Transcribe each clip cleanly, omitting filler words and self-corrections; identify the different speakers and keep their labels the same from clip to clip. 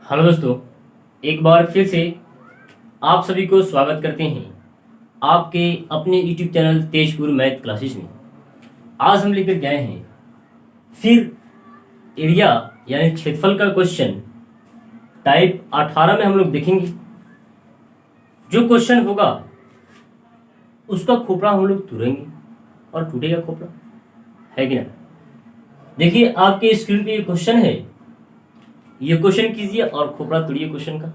Speaker 1: Hello दोस्तों, एक बार फिर से आप सभी को स्वागत करते हैं आपके अपने YouTube channel Tezpur math classes में। आज हम लेकर गए हैं फिर एरिया यानी क्षेत्रफल का क्वेश्चन टाइप 18 में हम लोग देखेंगे। जो क्वेश्चन होगा उसका खोपड़ा हम लोग तुरेंगे और टूटेगा खोपड़ा, है कि ना। देखिए आपके स्क्रीन पे ये क्वेश्चन है, ये क्वेश्चन कीजिए और खोपड़ा तोड़िए क्वेश्चन का,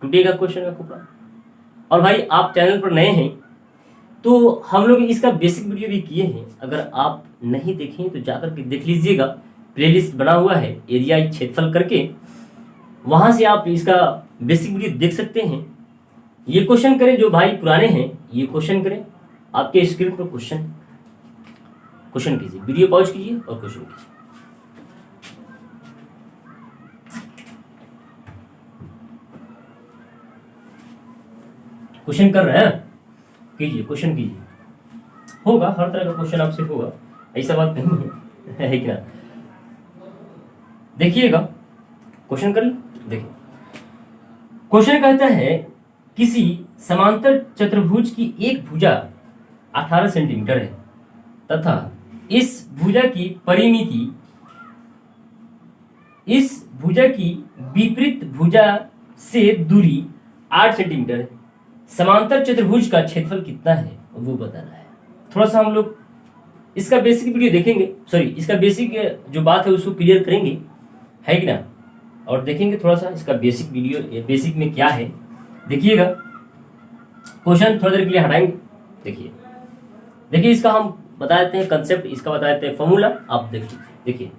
Speaker 1: टूटेगा क्वेश्चन का खोपड़ा। और भाई आप चैनल पर नए हैं तो हम लोग इसका बेसिक वीडियो भी किए हैं, अगर आप नहीं देखें तो जाकर के देख लीजिएगा। प्लेलिस्ट बना हुआ है एरिया क्षेत्रफल करके, वहां से आप इसका बेसिक वीडियो देख सकते हैं। ये क्वेश्चन करें जो भाई पुराने हैं, ये क्वेश्चन करें। आपके स्क्रीन पर क्वेश्चन कीजिए, वीडियो पॉज कीजिए और क्वेश्चन कीजिए। क्वेश्चन कर रहे हैं, कीजिए क्वेश्चन कीजिए। होगा, हर तरह का क्वेश्चन आपसे होगा, ऐसा बात नहीं है क्या। देखिएगा क्वेश्चन कर, देखिए क्वेश्चन कहता है किसी समांतर चतुर्भुज की एक भुजा 18 सेंटीमीटर है तथा इस भुजा की परिमिति इस भुजा की विपरीत भुजा से दूरी 8 सेंटीमीटर है। समांतर चतुर्भुज का क्षेत्रफल कितना है वो बताना है। थोड़ा सा हम लोग इसका बेसिक वीडियो देखेंगे, सॉरी इसका बेसिक जो बात है उसको क्लियर करेंगे, है कि ना। और देखेंगे थोड़ा सा इसका बेसिक वीडियो, बेसिक में क्या है देखिएगा। क्वेश्चन थोड़ा देर के लिए हटाएंगे। देखिए इसका हम बता देते हैं कंसेप्ट, इसका बता देते हैं फॉर्मूला, आप देखिए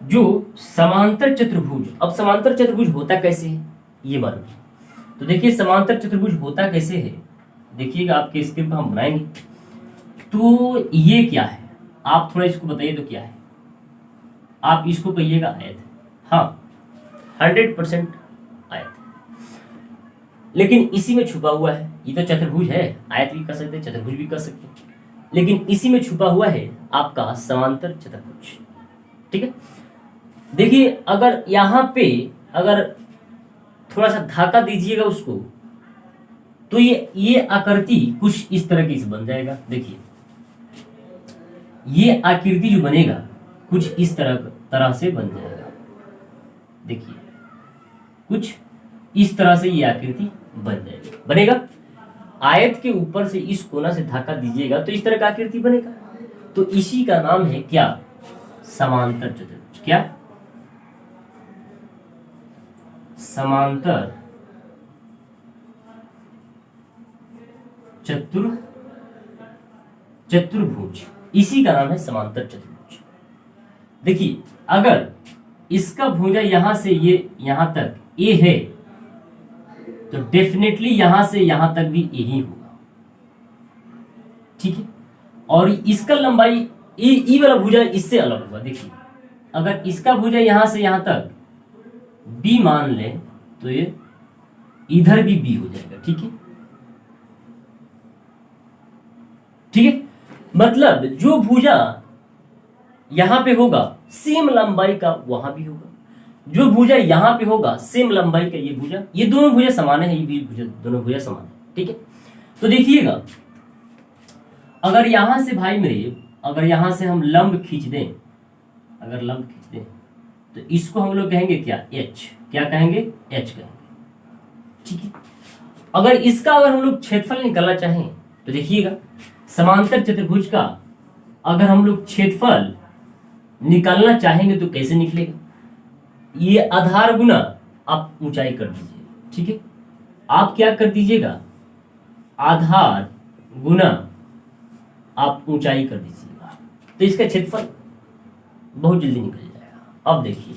Speaker 1: जो समांतर चतुर्भुज, अब समांतर चतुर्भुज होता कैसे है ये मालूम। तो देखिए समांतर चतुर्भुज होता कैसे है, देखिएगा आपके स्क्रीन पर हम बनाएंगे। तो ये क्या है, आप थोड़ा इसको बताइए तो क्या है। आप इसको कहिएगा आयत, हाँ 100% आयत, लेकिन इसी में छुपा हुआ है। ये तो चतुर्भुज है, आयत भी कर सकते हैं, चतुर्भुज भी कर सकते हैं, लेकिन इसी में छुपा हुआ है आपका समांतर चतुर्भुज। ठीक है, देखिए अगर यहां पे अगर थोड़ा सा धाका दीजिएगा उसको तो ये आकृति कुछ इस तरह की बन जाएगा। देखिए ये आकृति जो बनेगा कुछ इस तरह से बन जाएगा। देखिए कुछ इस तरह से ये आकृति बनेगा। आयत के ऊपर से इस कोना से धाका दीजिएगा तो इस तरह का आकृति बनेगा। तो इसी का नाम है क्या, समांतर चतुर्भुज। क्या, समांतर चतुर्भुज, इसी का नाम है समांतर चतुर्भुज। देखिए अगर इसका भुजा यहां से ये यहां तक ए है तो डेफिनेटली यहां से यहां तक भी ए ही होगा। ठीक है, और इसका लंबाई ई वाला भुजा इससे अलग होगा। देखिए अगर इसका भुजा यहां से यहां तक बी मान ले तो ये इधर भी बी हो जाएगा। ठीक है, मतलब जो भुजा यहां पे होगा सेम लंबाई का वहां भी होगा, जो भुजा यहां पे होगा सेम लंबाई का ये भुजा, ये दोनों भुजा समान है, ये भी भुजा, दोनों भुजा समान है। ठीक है, तो देखिएगा अगर यहां से भाई मेरे, अगर यहां से हम लंब खींच दें, अगर लंब खींच दें तो इसको हम लोग कहेंगे क्या, एच। क्या कहेंगे, एच कहेंगे। ठीक है, अगर इसका अगर हम लोग क्षेत्रफल निकालना चाहें तो देखिएगा समांतर चतुर्भुज का अगर हम लोग क्षेत्रफल निकालना चाहेंगे तो कैसे निकलेगा, ये आधार गुना आप ऊंचाई कर दीजिए। ठीक है, आप क्या कर दीजिएगा, आधार गुना आप ऊंचाई कर दीजिएगा तो इसका क्षेत्रफल बहुत जल्दी निकल जाएगा। अब देखिए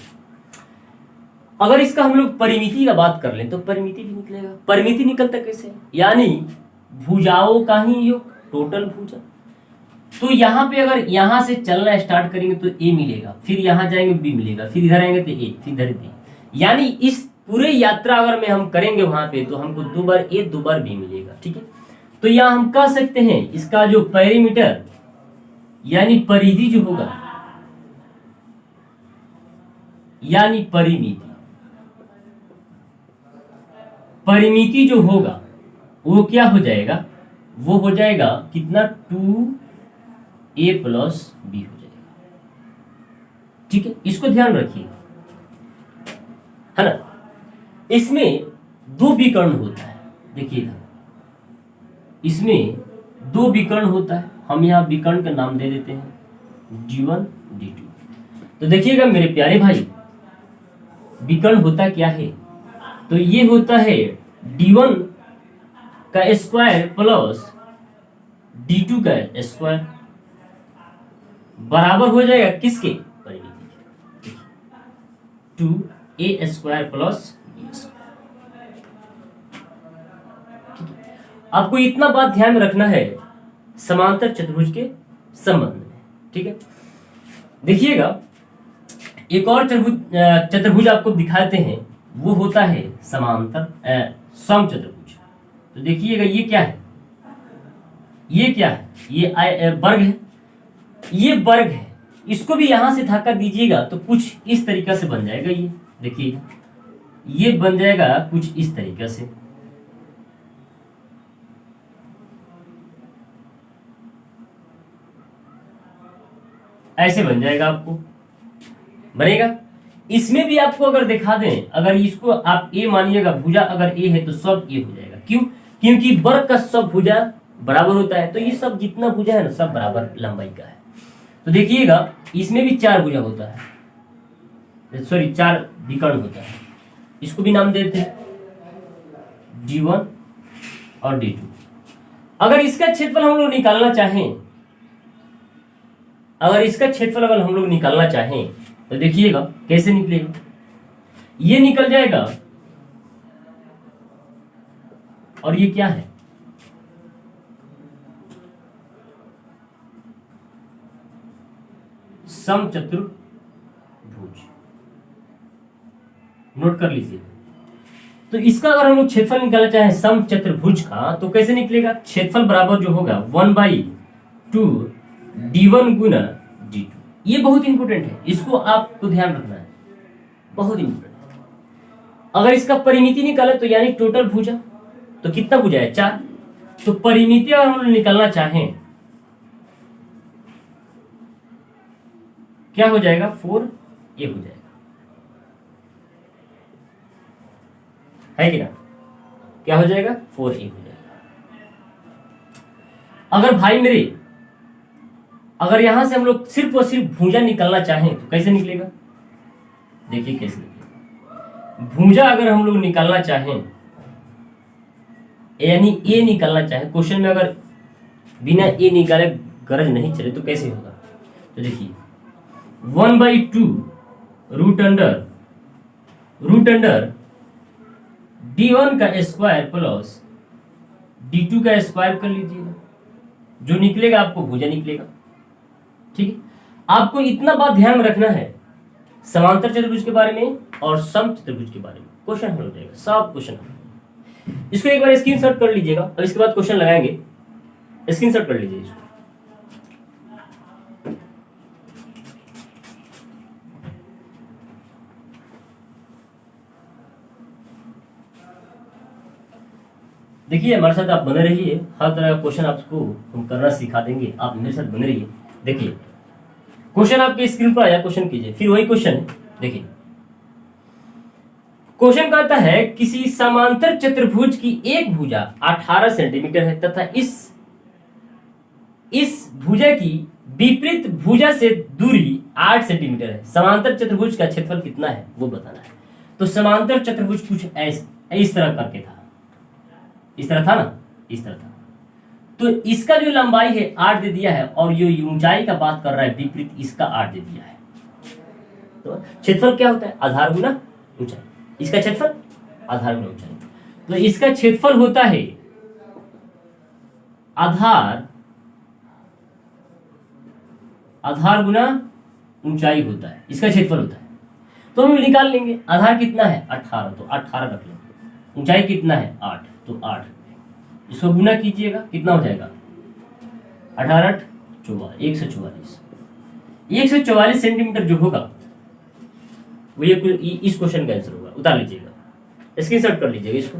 Speaker 1: अगर इसका हम लोग परिमिति का बात कर लें तो परिमिति भी निकलेगा। परिमिति निकलता कैसे, यानी भुजाओं का ही योग, टोटल भुजा। तो यहाँ पे अगर यहाँ से चलना स्टार्ट करेंगे तो ए मिलेगा, फिर यहाँ जाएंगे बी मिलेगा, फिर इधर आएंगे तो ए, फिर इधर बी, यानी इस पूरे यात्रा अगर में हम करेंगे वहां पे तो हमको 2 बार ए 2 बार बी मिलेगा। ठीक है, तो यहाँ हम कह सकते हैं इसका जो पेरीमीटर यानी परिधि जो होगा यानी परिमिति, परिमिति जो होगा वो क्या हो जाएगा, वो हो जाएगा कितना 2a प्लस बी हो जाएगा। ठीक है, इसको ध्यान रखिए, है ना। इसमें दो विकर्ण होता है, देखिएगा इसमें दो विकर्ण होता है, हम यहाँ विकर्ण का नाम दे देते हैं d1 d2। तो देखिएगा मेरे प्यारे भाई, विकर्ण होता क्या है, तो ये होता है d1 का स्क्वायर प्लस d2 का स्क्वायर बराबर हो जाएगा किसके, परिमिति के, 2a square plus b square. आपको इतना बात ध्यान में रखना है समांतर चतुर्भुज के संबंध में। ठीक है, देखिएगा एक और चतुर्भुज आपको दिखाते हैं, वो होता है समांतर समचतुर्भुज। तो देखिएगा ये क्या है, ये क्या है, ये वर्ग है, ये वर्ग है, इसको भी यहां से धक्का दीजिएगा तो कुछ इस तरीका से बन जाएगा। ये देखिएगा ये बन जाएगा कुछ इस तरीका से, ऐसे बन जाएगा, आपको बनेगा। इसमें भी आपको अगर दिखा दें, अगर इसको आप ए मानिएगा, भुजा अगर ए है तो सब ए हो जाएगा। क्यों, क्योंकि वर्ग का सब भुजा बराबर होता है, तो ये सब जितना भुजा है ना सब बराबर लंबाई का है। तो देखिएगा इसमें भी 4 भुजा होता है, सॉरी 4 विकर्ण होता है, इसको भी नाम देते हैं d1 और d2। अगर इसका क्षेत्रफल हम लोग निकालना चाहें, अगर इसका क्षेत्रफल अगर हम लोग निकालना चाहें तो देखिएगा कैसे निकलेगा, ये निकल जाएगा, और ये क्या है, समचतुर्भुज। नोट कर लीजिए। तो इसका अगर हम लोग क्षेत्रफल निकालना चाहें समचतुर्भुज का, तो कैसे निकलेगा, क्षेत्रफल बराबर जो होगा 1/2 d1 गुना d2। ये बहुत इंपोर्टेंट है, इसको आपको ध्यान रखना है, बहुत इंपोर्टेंट है। अगर इसका परिमिति निकाले तो यानी टोटल भुजा, तो कितना भुजा है 4, तो परिमिति अगर हम लोग निकालना चाहें क्या हो जाएगा, 4a हो जाएगा, है कि ना, क्या हो जाएगा 4a हो जाएगा। अगर भाई मेरे, अगर यहां से हम लोग सिर्फ और सिर्फ भुजा निकालना चाहें तो कैसे निकलेगा, देखिए कैसे निकलेगा। भुजा अगर हम लोग निकालना चाहें, यानी ए निकालना चाहें, क्वेश्चन में अगर बिना ए निकाले गरज नहीं चले तो कैसे होगा, तो देखिए 1/2 रूट अंडर d1 का स्क्वायर प्लस d2 का स्क्वायर कर लीजिएगा, जो निकलेगा आपको भुजा निकलेगा। ठीक है, आपको इतना बात ध्यान में रखना है समांतर चतुर्भुज के बारे में और समचतुर्भुज के बारे में, क्वेश्चन हल हो जाएगा, सब क्वेश्चन हल। इसको एक बार स्क्रीनशॉट कर लीजिएगा, और इसके बाद क्वेश्चन लगाएंगे, स्क्रीनशॉट कर लीजिए इसको। देखिए हमारे साथ आप बने रहिए, हर तरह का क्वेश्चन आपको हम करना सिखा देंगे, आप मेरे साथ बने रहिए। देखिए क्वेश्चन आपके स्क्रीन पर आया, क्वेश्चन कीजिए, फिर वही क्वेश्चन है। देखिए क्वेश्चन कहता है किसी समांतर चतुर्भुज की एक भुजा 18 सेंटीमीटर है तथा इस भुजा की विपरीत भुजा से दूरी 8 सेंटीमीटर है। समांतर चतुर्भुज का क्षेत्रफल कितना है वो बताना है। तो समांतर चतुर्भुज कुछ इस तरह करके था, इस तरह था ना, इस तरह था। तो इसका जो लंबाई है 8 दे दिया है, और जो ऊंचाई का बात कर रहा है विपरीत, इसका 8 दे दिया है। तो क्षेत्रफल क्या होता है, आधार गुना ऊंचाई। इसका क्षेत्रफल आधार गुना ऊंचाई, तो इसका क्षेत्रफल होता है आधार गुना ऊंचाई होता है, इसका क्षेत्रफल होता है। तो हम निकाल लेंगे, आधार कितना है 18, तो 18 रख लेंगे, ऊंचाई कितना है 8, तो 8, इसको गुना कीजिएगा, कितना हो जाएगा 18 144 144 सेंटीमीटर जो होगा वो ये इस क्वेश्चन का आंसर होगा। उतार लीजिएगा, स्क्रीनशॉट कर लीजिएगा इसको।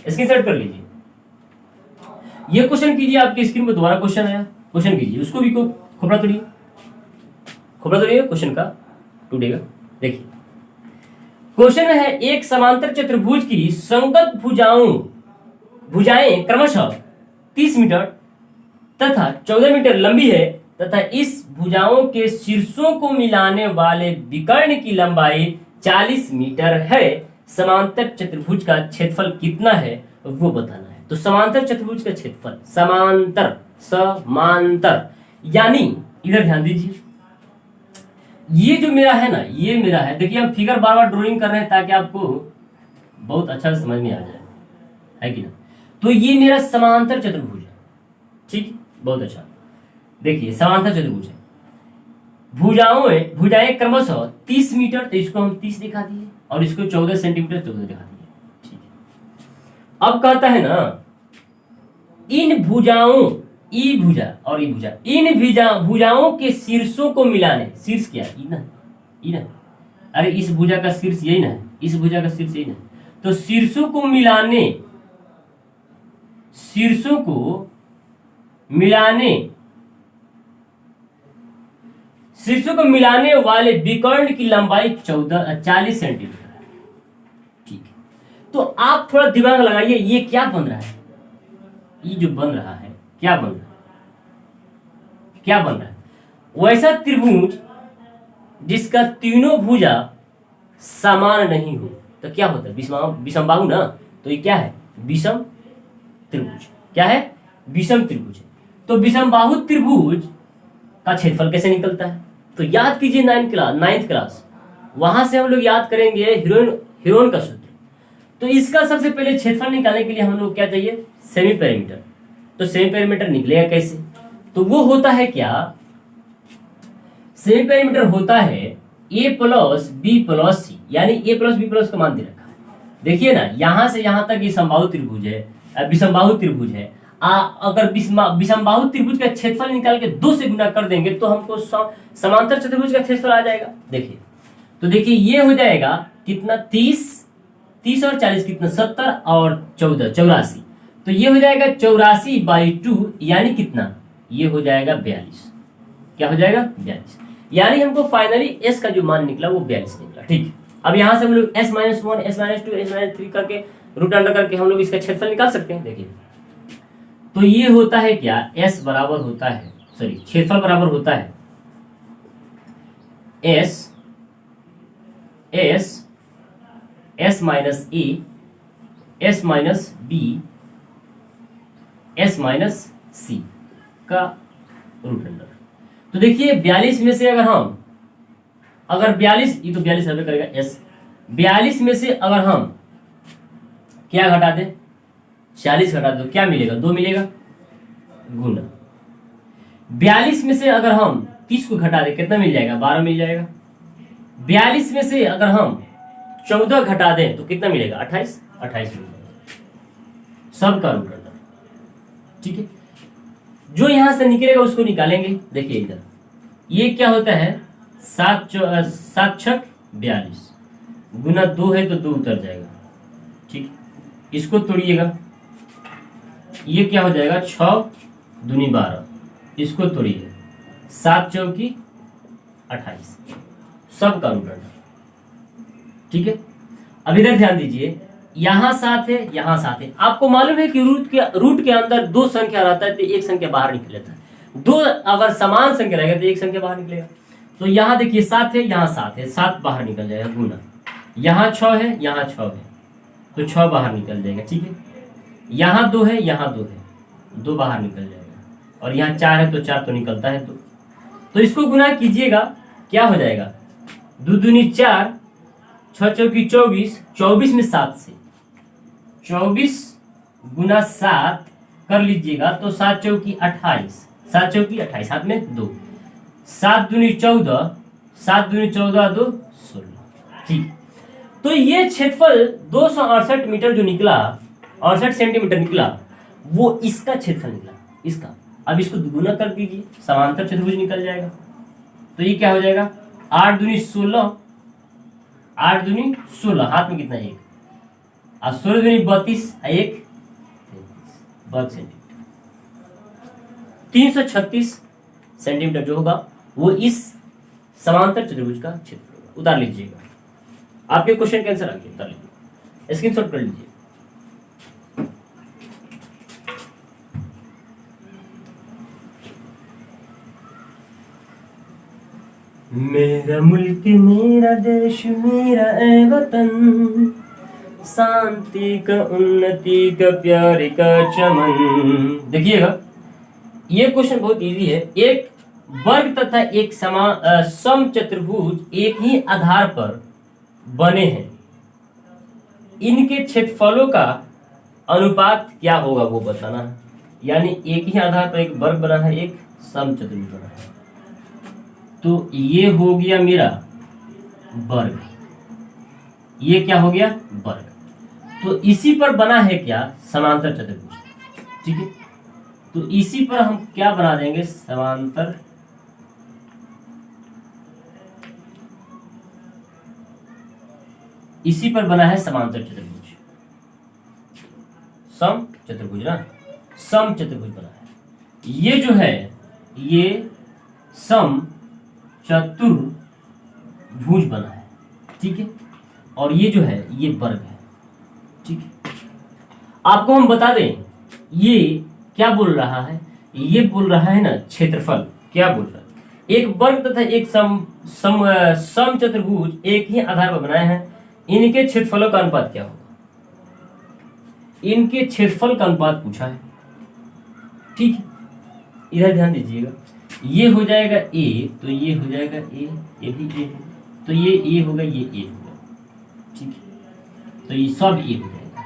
Speaker 1: स्क्रीनशॉट कर लीजिए। ये क्वेश्चन कीजिए, आपकी स्क्रीन पर दोबारा क्वेश्चन आया, क्वेश्चन कीजिए, उसको भी खोपड़ा तोड़िए, क्वेश्चन का टूटेगा। देखिए क्वेश्चन है, एक समांतर चतुर्भुज की संगत भुजाएं क्रमशः 30 मीटर तथा 14 मीटर लंबी है तथा इस भुजाओं के शीर्षों को मिलाने वाले विकर्ण की लंबाई 40 मीटर है। समांतर चतुर्भुज का क्षेत्रफल कितना है वो बताना है। तो समांतर चतुर्भुज का क्षेत्रफल, समांतर यानी इधर ध्यान दीजिए, ये जो मेरा है ना, ये मेरा है। देखिए हम फिगर बार बार ड्राइंग कर रहे हैं ताकि आपको बहुत अच्छा से समझ में आ जाए, है कि ना। तो ये मेरा समांतर चतुर्भुज है, ठीक, बहुत अच्छा। देखिए समांतर चतुर्भुज है, भुजाएं क्रमशः 30 मीटर, तो इसको हम 30 दिखा दिए और इसको 14 सेंटीमीटर 14 दिखा दिए, ठीक है। अब कहता है ना, इन भुजाओं, ई भुजा और ई भुजा, इन भुजाओं के शीर्षों को मिलाने, शीर्ष क्या है, ई ना, अरे इस भुजा का शीर्ष यही ना, इस भुजा का शीर्ष यही ना। तो शीर्षों को मिलाने वाले विकर्ण की लंबाई 40 सेंटीमीटर, ठीक है। तो आप थोड़ा दिमाग लगाइए, ये क्या बन रहा है, ये जो बन रहा है क्या बन रहा है, वैसा त्रिभुज जिसका तीनों भुजा समान नहीं हो तो क्या होता है, विषमबाहु ना। तो ये क्या है, विषम त्रिभुज। क्या है, विषम त्रिभुज। तो विषमबाहु त्रिभुज का क्षेत्रफल कैसे निकलता है, तो याद कीजिए 9th क्लास, वहां से हम लोग याद करेंगे हीरोन का सूत्र। तो इसका सबसे पहले क्षेत्रफल निकालने के लिए हम लोग क्या चाहिए, सेमी पेरीमीटर। तो सेमी पेरीमीटर निकलेगा कैसे, तो वो होता है क्या, सेमी पेरीमीटर होता है a प्लस बी प्लस सी, यानी a प्लस बी प्लस का मान दे रखा है। देखिए ना, यहां से यहां तक ये समबाहु त्रिभुज है, विषमबाहु त्रिभुज है। अगर विषमबाहु त्रिभुज का क्षेत्रफल निकाल के 2 से गुना कर देंगे तो हमको समांतर चतुर्भुज का क्षेत्रफल आ जाएगा। देखिए, तो देखिए ये हो जाएगा कितना, 30 और 40 कितना, 70 और 14 84। तो ये हो जाएगा 84/2, यानी कितना, ये हो जाएगा 42। क्या हो जाएगा, 42। यानी हमको फाइनली एस का जो मान निकला वो 42 निकला, ठीक। अब यहां से हम लोग s-1, s-2, s-3 करके रूट अंडर करके हम लोग इसका क्षेत्रफल निकाल सकते हैं। देखिए तो ये होता है क्या, s बराबर होता है, सॉरी क्षेत्रफल बराबर होता है s minus a, s minus b, s minus c का रूट अंडर। तो देखिए 42 में से अगर 42, ये तो 42 रबे करेगा s, 42 में से अगर हम क्या घटा दें, 40 घटा दो, क्या मिलेगा, 2 मिलेगा, गुना 42 में से अगर हम 30 को घटा दें कितना मिल जाएगा, 12 मिल जाएगा। 42 में से अगर हम 14 घटा दें तो कितना मिलेगा, 28 मिल जाएगा, सबका रूट अंडर, ठीक है। जो यहां से निकलेगा उसको निकालेंगे। देखिए इधर ये क्या होता है, 7 छक 42 गुना 2 है तो 2 उतर जाएगा, ठीक। इसको तोड़िएगा, ये क्या हो जाएगा, 6 दूनी 12, इसको तोड़िए, 7 चौकी 28, सबका रूट अंडर, ठीक है। अब इधर ध्यान दीजिए, यहां 7 है, यहां 7 है। आपको मालूम है कि रूट के अंदर 2 संख्या रहता है तो एक संख्या बाहर निकल जाता है। 2 अगर समान संख्या रहेगा तो एक संख्या बाहर निकलेगा। तो यहाँ देखिए 7 है, यहाँ 7 है, 7 बाहर निकल जाएगा, गुना यहाँ 6 है, यहाँ 6 है तो 6 बाहर निकल जाएगा, ठीक है। यहाँ 2 है, यहाँ 2 है, 2 बाहर निकल जाएगा, और यहाँ 4 है तो 4 तो निकलता है 2। तो इसको गुना कीजिएगा, क्या हो जाएगा, 2 दूनी 4, 6 चौकी 24, 24 में 7 से 24 गुना 7 कर लीजिएगा तो 7 चौकी 28, 7 चौकी 28, हाथ में 2, 7 दूनी 14, 7 दूनी 14 2 16, ठीक। तो ये क्षेत्रफल 268 मीटर जो निकला, 68 सेंटीमीटर निकला, वो इसका क्षेत्रफल निकला, इसका। अब इसको गुना कर दीजिए, समांतर चतुर्भुज निकल जाएगा। तो ये क्या हो जाएगा, 8 दूनी 16, 8 दूनी 16, हाथ में कितना है, और 16 दूनी 32 एक 32 सेंटीमीटर। 336 सेंटीमीटर जो होगा वो इस समांतर चतुर्भुज का क्षेत्र होगा। उतार लीजिएगा, आपके क्वेश्चन का आंसर आ गया, उतार लीजिए, स्क्रीनशॉट कर लीजिए। मेरा मुल्क मेरा देश मेरा ए वतन, शांति का उन्नति का प्यार का चमन। देखिएगा ये क्वेश्चन बहुत इजी है। एक वर्ग तथा एक सम चतुर्भुज एक ही आधार पर बने हैं, इनके क्षेत्रफलों का अनुपात क्या होगा वो बताना है। यानी एक ही आधार पर एक वर्ग बना है, एक सम चतुर्भुज बना है, तो ये हो गया मेरा वर्ग, ये क्या हो गया वर्ग। तो इसी पर बना है क्या समांतर चतुर्भुज, ठीक है। तो इसी पर हम क्या बना देंगे समांतर इसी पर बना है समांतर चतुर्भुज, सम चतुर्भुज ना, सम चतुर्भुज बना है। ये जो है ये सम चतुर्भुज बना है, ठीक है। और ये जो है ये वर्ग है, ठीक है। आपको हम बता दें ये क्या बोल रहा है, ये बोल रहा है ना क्षेत्रफल, क्या बोल रहा है, एक वर्ग तथा एक सम चतुर्भुज एक ही आधार पर बनाए हैं, इनके क्षेत्रफलों का अनुपात क्या होगा। इनके क्षेत्रफल का अनुपात पूछा है, ठीक है। इधर ध्यान दीजिएगा, ये हो जाएगा ए, तो ये हो जाएगा ए, ये भी ए है, तो ये ए होगा, ये ए होगा, ठीक है। तो ये सब ए हो जाएगा,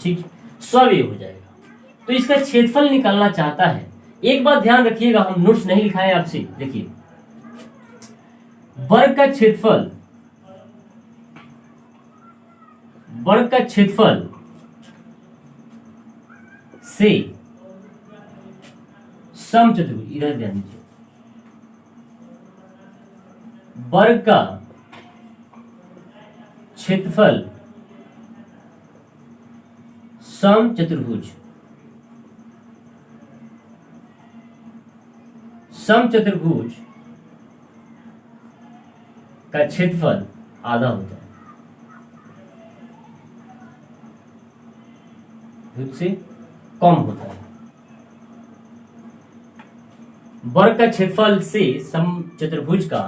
Speaker 1: ठीक है, सब ए हो जाएगा। तो इसका क्षेत्रफल निकालना चाहता है। एक बात ध्यान रखिएगा, हम नोट्स नहीं लिखाए आपसे, देखिए वर्ग का क्षेत्रफल, वर्ग का क्षेत्रफल से सम चतुर्भुज, इधर ध्यान दीजिए, वर्ग का क्षेत्रफल सम चतुर्भुज, सम चतुर्भुज का क्षेत्रफल आधा होता है, से कम होता है। वर्ग का क्षेत्रफल से सम चतुर्भुज का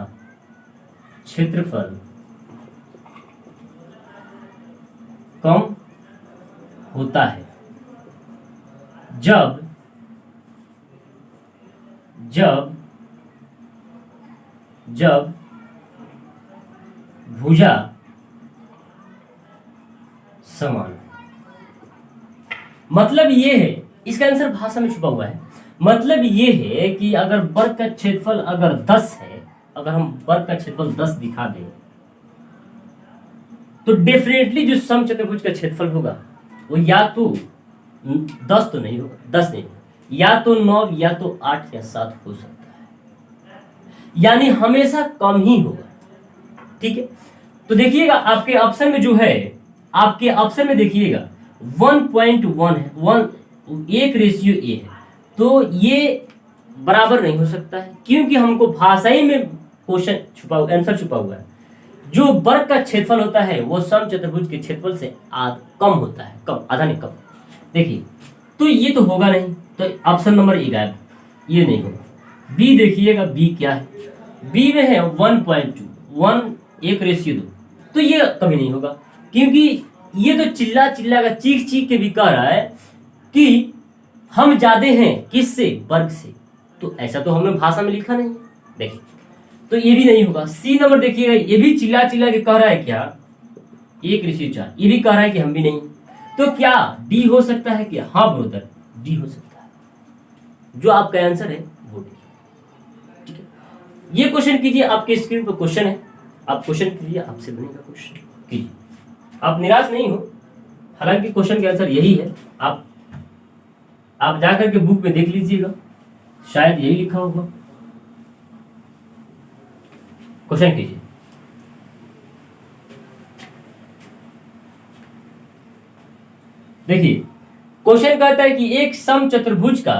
Speaker 1: क्षेत्रफल कम होता है जब जब जब भुजा समान। मतलब ये है, इसका आंसर भाषा में छुपा हुआ है। मतलब ये है कि अगर वर्ग का क्षेत्रफल अगर 10 है, अगर हम वर्ग का क्षेत्रफल 10 दिखा दें, तो डेफिनेटली जो सम चतुर्भुज का क्षेत्रफल होगा वो या तो 10 तो नहीं होगा, 10 नहीं होगा, या तो 9 या तो 8 या 7 हो सकता है, यानी हमेशा कम ही होगा, ठीक है। तो देखिएगा आपके ऑप्शन में जो है, आपके ऑप्शन में देखिएगा 1.1 है, 1:A है, तो ये बराबर नहीं हो सकता है, क्योंकि हमको भाषाई में क्वेश्चन छुपा हुआ, आंसर छुपा हुआ है। जो वर्ग का क्षेत्रफल होता है वो सम चतुर्भुज के क्षेत्रफल से कम होता है, कम, आधा नहीं, कम। देखिए तो ये तो होगा नहीं, तो ऑप्शन नंबर ए गायब, ये नहीं होगा। बी देखिएगा, बी क्या है, बी में है 1.2, 1:2, तो ये कभी नहीं होगा, क्योंकि ये तो चिल्ला चिल्ला का चीख चीख के भी कह रहा है कि हम ज्यादा हैं किससे, वर्ग से। तो ऐसा तो हमने भाषा में लिखा नहीं, देखिए तो ये भी नहीं होगा। सी नंबर देखिएगा, ये भी चिल्ला चिल्ला के कह रहा है क्या, 1:4, ये भी कह रहा है कि हम भी नहीं। तो क्या डी हो सकता है क्या, हाँ ब्रदर डी हो सकता है, जो आपका आंसर है वो डी, ठीक है। ये क्वेश्चन कीजिए, आपके स्क्रीन पर क्वेश्चन है, आप क्वेश्चन कीजिए, आपसे बनेगा क्वेश्चन, कीजिए, आप निराश नहीं हो, हालांकि क्वेश्चन का आंसर यही है। आप जाकर के बुक में देख लीजिएगा, शायद यही लिखा होगा। क्वेश्चन कीजिए। देखिए क्वेश्चन कहता है कि एक समचतुर्भुज का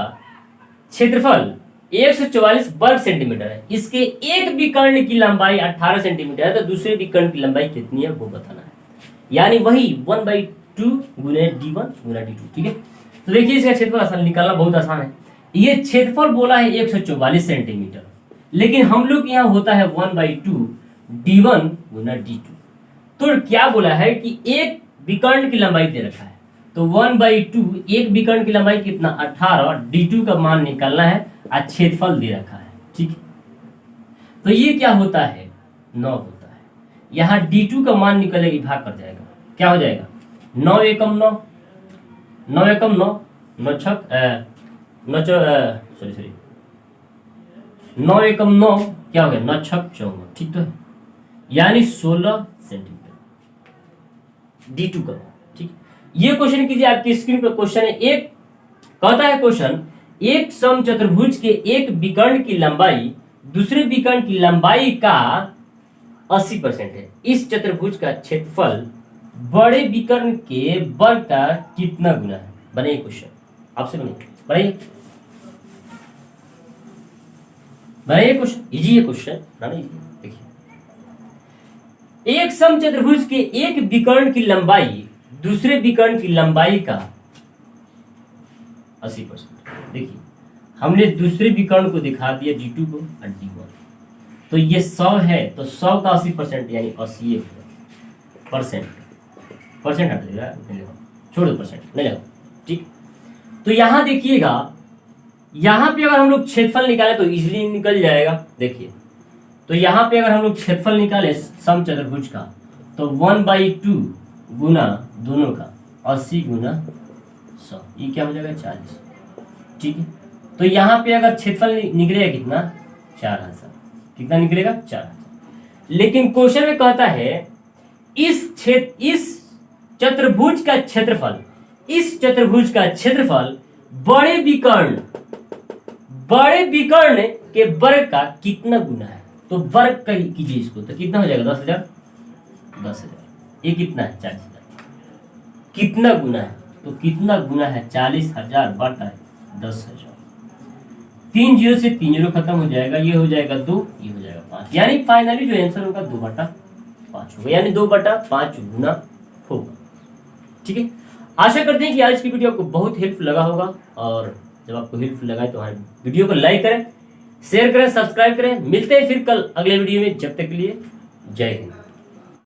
Speaker 1: क्षेत्रफल 144 वर्ग सेंटीमीटर है, इसके एक विकर्ण की लंबाई 18 सेंटीमीटर है, तो दूसरे विकर्ण की लंबाई कितनी है वो बताना है। यानी वही 1/2 गुने d1 गुना d2। ठीक है, तो देखिए इसका क्षेत्रफल आसान निकालना बहुत आसान है। ये क्षेत्रफल बोला है 144 सेंटीमीटर, लेकिन हम लोग यहाँ होता है 1/2 d1 गुना d2। तो क्या बोला है कि एक विकर्ण की लंबाई दे रखा है, तो 1/2 एक विकर्ण की लंबाई कितना 18, d2 का मान निकालना है और क्षेत्रफल दे रखा है। ठीक है, तो ये क्या होता है 9 होता है। यहाँ d2 का मान निकलेगा भाग कर जाएगा, क्या हो जाएगा 9 एकम 9, 9 एकम 9, 9 छक 9 एकम 9 क्या हो गया 9 छक 14। ठीक तो है, यानी 16 सेंटीमीटर d2 का। ठीक, ये क्वेश्चन कीजिए, आपकी स्क्रीन पर क्वेश्चन है। एक कहता है क्वेश्चन, एक समचतुर्भुज के एक विकर्ण की लंबाई दूसरे विकर्ण की लंबाई का 80% है। इस चतुर्भुज का क्षेत्रफल बड़े विकर्ण के वर्ग का कितना गुना है? बनाइए क्वेश्चन, आपसे बनाइए क्वेश्चन, इजी है क्वेश्चन बनाना इजी। देखिए एक समचतुर्भुज के एक विकर्ण की लंबाई दूसरे विकर्ण की लंबाई का 80%। देखिए हमने दूसरे विकर्ण को दिखा दिया d2 को और d1, तो ये 100 है, तो 100 का 80% यानी 80 परसेंट हट जाएगा, छोड़ दो परसेंट नहीं लगा। ठीक, तो यहां देखिएगा, यहां पे अगर हम लोग क्षेत्रफल निकाले तो इजीली निकल जाएगा। देखिए तो यहां पे अगर हम लोग क्षेत्रफल निकाले समचतुर्भुज का, तो 1/2 गुना दोनों का 80 गुना 100, ये क्या हो जाएगा 40। ठीक है, तो यहाँ पे अगर क्षेत्रफल निकलेगा कितना 4000, कितना निकलेगा 4000। लेकिन क्वेश्चन में कहता है इस चतुर्भुज का क्षेत्रफल, इस चतुर्भुज का क्षेत्रफल बड़े विकर्ण के वर्ग का कितना गुना है? तो वर्ग का कीजिए इसको, तो कितना हो जाएगा 10,000। ये कितना है 40,000। कितना गुना है? तो कितना गुना है 40,000 बटा 10,000। 3 0 से 3 0 खत्म हो जाएगा, ये हो जाएगा 2, ये हो जाएगा 5, यानी फाइनली जो आंसर होगा 2/5 होगा, यानी 2/5 गुना होगा। ठीक है, आशा करते हैं कि आज की वीडियो आपको बहुत हेल्पफुल लगा होगा, और जब आपको हेल्पफुल लगा तो हमारे वीडियो को लाइक करें, शेयर करें, सब्सक्राइब करें। मिलते हैं फिर कल अगले वीडियो में, जब तक के लिए जय हिंद।